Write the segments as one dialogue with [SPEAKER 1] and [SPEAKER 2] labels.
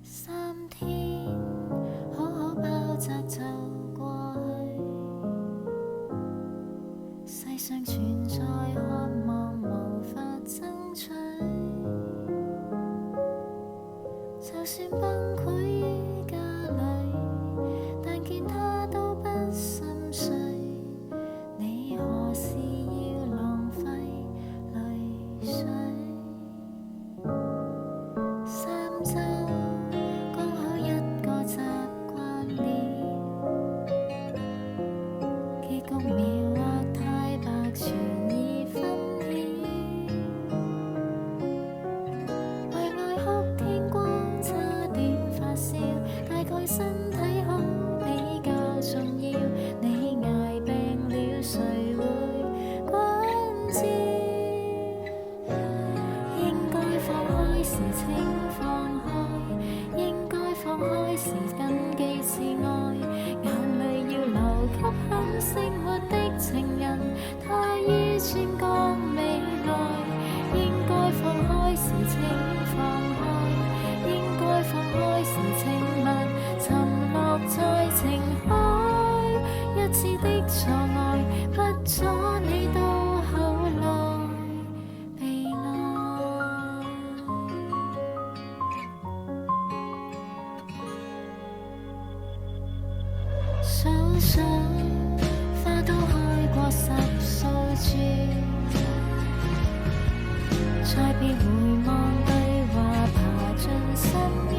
[SPEAKER 1] 3天好好爆炸就過去，世上存在渴望無法爭取，就算崩潰於家裏，但見他都不心碎。你何時要浪費淚水？3週剛好一個習慣了，結局描畫太白，全已分曉。為愛哭天光，差點發燒，大概身體好比較重要。你捱病了，誰會關照？應該放開時請放開，應該放開時謹記自愛。眼淚要留給肯惜沒的情人，他於專講未來。應該放開時請放開，應該放開時請勿沉落在情海。一次的錯愛，不阻你到後來被愛。數數花都開過10數轉，再別回望對話爬進深淵。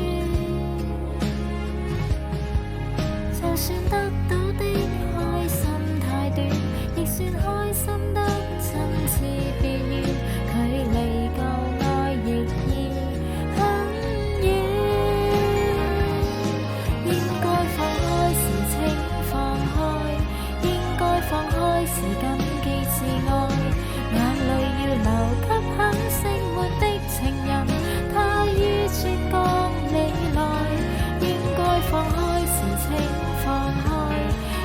[SPEAKER 1] 就算得到的開心太短，亦算開心得真摯別遠，距離舊愛亦已很遠。應該放開時請放開，應該放開時謹記自愛。眼淚要留給肯惜沒的情人，他於專講未來。應該放開時請放開，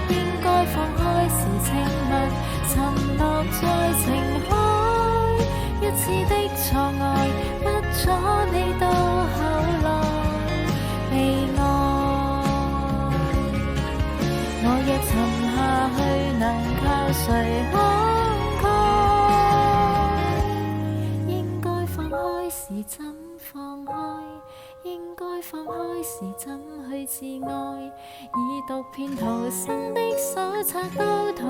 [SPEAKER 1] 應該放開時請勿沉落在情海。一次的錯愛，不阻你到後來被愛。我若沉下去，能靠誰慷慨？應該放開時怎放開？應該放開時怎去自愛？已讀遍逃生的手冊，都徒